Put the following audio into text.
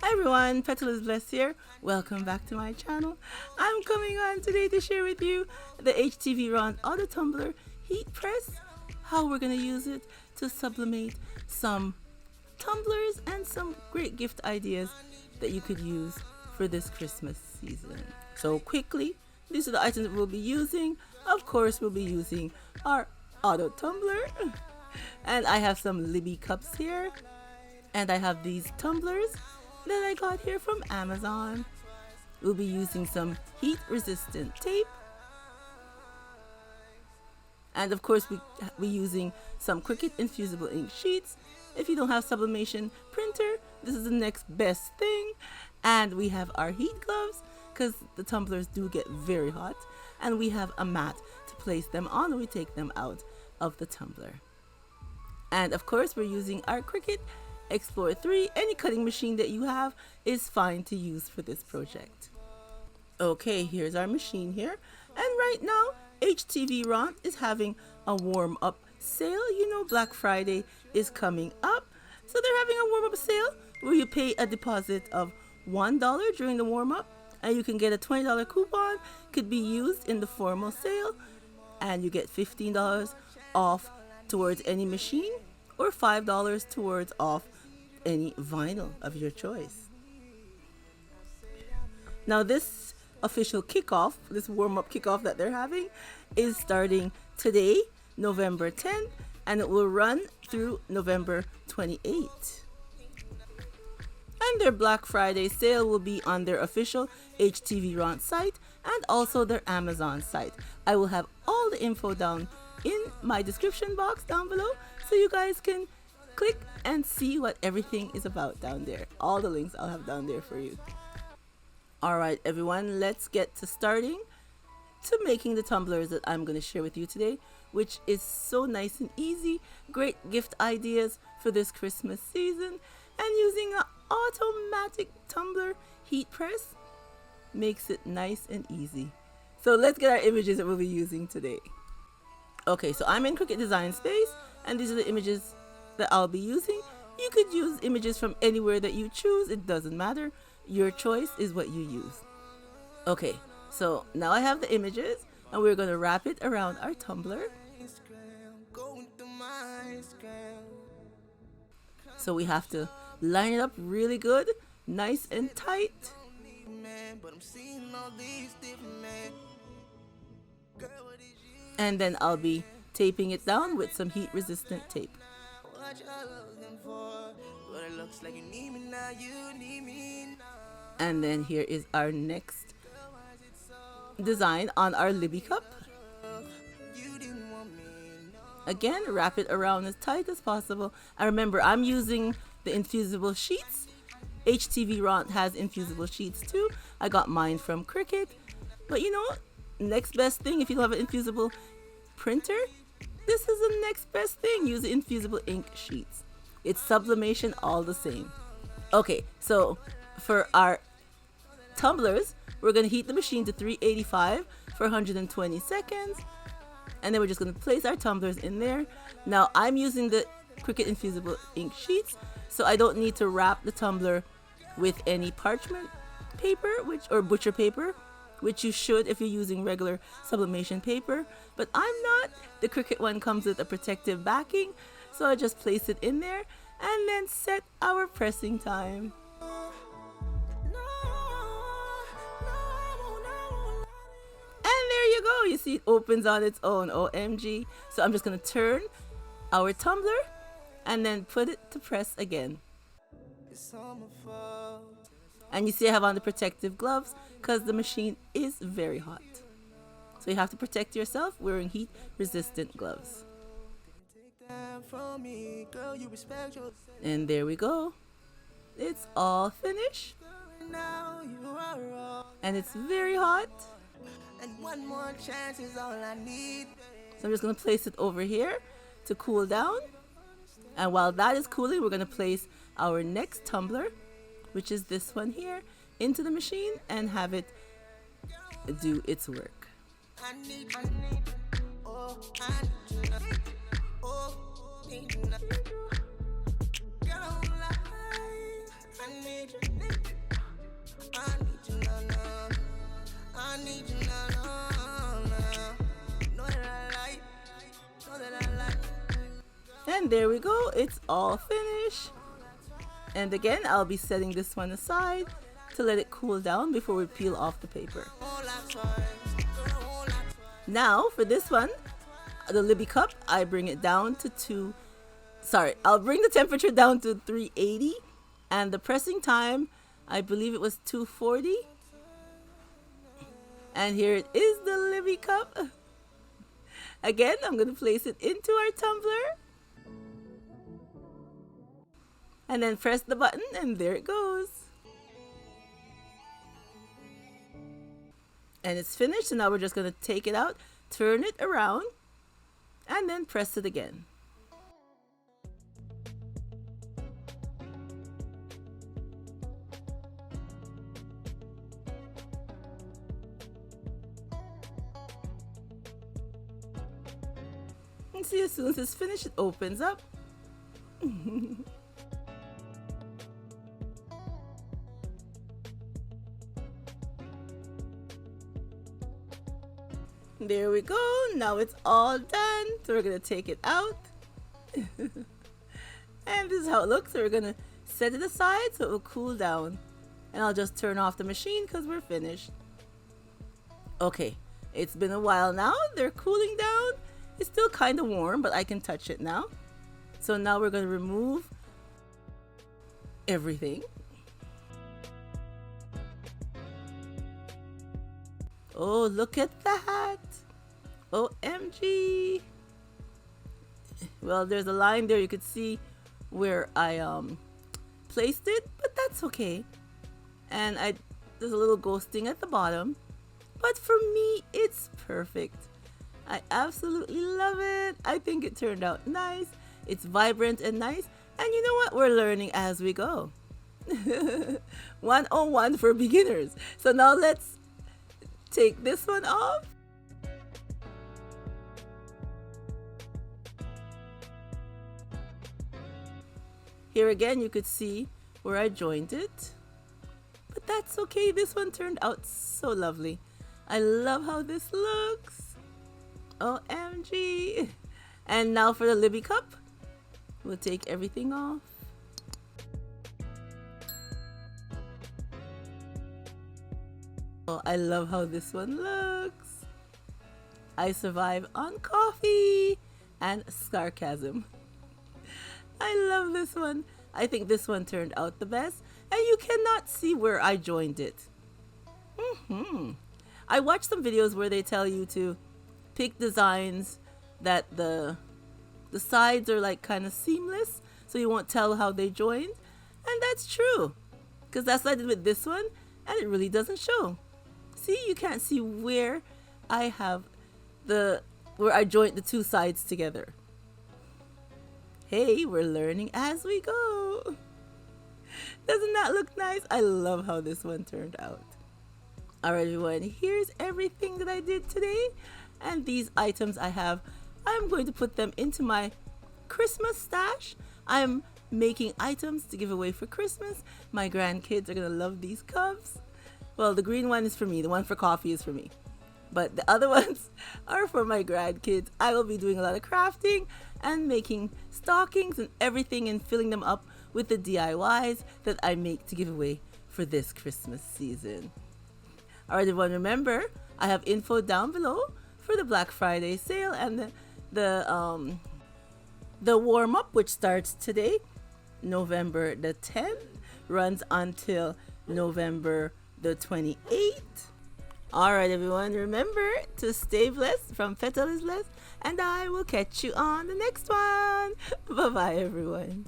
Hi everyone, Petalisbless here. Welcome back to my channel. I'm coming on today to share with you the HTVRont Auto Tumbler heat press, how we're going to use it to sublimate some tumblers and some great gift ideas that you could use for this Christmas season. So quickly, these are the items that we'll be using. Of course, we'll be using our Auto Tumbler. And I have some Libby cups here. And I have these tumblers that I got here from Amazon. We'll be using some heat resistant tape. And of course we're using some Cricut infusible ink sheets. If you don't have sublimation printer, this is the next best thing. And we have our heat gloves because the tumblers do get very hot. And we have a mat to place them on when we take them out of the tumbler. And of course we're using our Cricut Explore 3. Any cutting machine that you have is fine to use for this project. Okay, here's our machine here. And right now, HTVRont is having a warm-up sale. You know Black Friday is coming up. So they're having a warm-up sale where you pay a deposit of $1 during the warm-up. And you can get a $20 coupon. Could be used in the formal sale. And you get $15 off towards any machine, or $5 towards off any vinyl of your choice. Now this official kickoff, this warm-up kickoff that they're having, is starting today, November 10th, and it will run through November 28th. And their Black Friday sale will be on their official HTVRont site and also their Amazon site. I will have all the info down in my description box down below, so you guys can click and see what everything is about down there. All the links I'll have down there for you. Alright everyone, let's get to starting to making the tumblers that I'm going to share with you today, which is so nice and easy. Great gift ideas for this Christmas season, and using an automatic tumbler heat press makes it nice and easy. So let's get our images that we'll be using today. Okay, so I'm in Cricut Design Space, and these are the images that I'll be using. You could use images from anywhere that you choose. It doesn't matter. Your choice is what you use. Okay, so now I have the images, and we're going to wrap it around our tumbler. So we have to line it up really good, nice and tight. And then I'll be taping it down with some heat resistant tape. And then here is our next design on our Libby cup. Again, wrap it around as tight as possible. And remember, I'm using the infusible sheets. HTVRont has infusible sheets too. I got mine from Cricut. But you know, next best thing, if you have an infusible printer, this is the next best thing. Use the infusible ink sheets. It's sublimation all the same. Okay, so for our tumblers, we're going to heat the machine to 385 for 120 seconds. And then we're just going to place our tumblers in there. Now I'm using the Cricut infusible ink sheets, so I don't need to wrap the tumbler with any parchment paper, or butcher paper, which you should if you're using regular sublimation paper. But I'm not. The Cricut one comes with a protective backing, so I just place it in there and then set our pressing time. And there you go. You see it opens on its own. OMG. So I'm just going to turn our tumbler and then put it to press again. And you see I have on the protective gloves because the machine is very hot. So you have to protect yourself wearing heat resistant gloves. And there we go. It's all finished. And it's very hot. So I'm just going to place it over here to cool down. And while that is cooling, we're going to place our next tumbler, which is this one here, into the machine and have it do its work. And there we go, it's all finished. And again, I'll be setting this one aside to let it cool down before we peel off the paper. Now for this one, the Libby cup, I bring it down to I'll bring the temperature down to 380, and the pressing time, I believe it was 240. And here it is, the Libby cup. Again, I'm going to place it into our tumbler. And then press the button, and there it goes. And it's finished, so now we're just going to take it out, turn it around, and then press it again. And see, as soon as it's finished, it opens up. There we go. Now it's all done. So we're going to take it out. And this is how it looks. So we're going to set it aside so it will cool down. And I'll just turn off the machine because we're finished. Okay, it's been a while now. They're cooling down. It's still kind of warm, but I can touch it now. So now we're going to remove everything. Oh, look at that. OMG. Well, there's a line there. You could see where I placed it, but that's okay. And there's a little ghosting at the bottom. But for me, it's perfect. I absolutely love it. I think it turned out nice. It's vibrant and nice. And you know what? We're learning as we go. 101 for beginners. So now let's take this one off. Here again, you could see where I joined it. But that's okay. This one turned out so lovely. I love how this looks. OMG. And now for the Libby cup. We'll take everything off. Oh, I love how this one looks. I survive on coffee and sarcasm. I love this one. I think this one turned out the best. And you cannot see where I joined it. I watched some videos where they tell you to pick designs that the sides are like kind of seamless, so you won't tell how they joined. And that's true, because that's what I did with this one, and it really doesn't show. See, you can't see where I have where I joined the two sides together. Hey, we're learning as we go. Doesn't that look nice? I love how this one turned out. Alright everyone, here's everything that I did today. And these items I'm going to put them into my Christmas stash. I'm making items to give away for Christmas. My grandkids are going to love these cups. Well, the green one is for me. The one for coffee is for me. But the other ones are for my grandkids. I will be doing a lot of crafting and making stockings and everything and filling them up with the DIYs that I make to give away for this Christmas season. Alright everyone, remember, I have info down below for the Black Friday sale and the warm-up, which starts today, November the 10th, runs until November the 28th. Alright everyone, remember to stay blessed from Petalisbless, and I will catch you on the next one. Bye-bye everyone.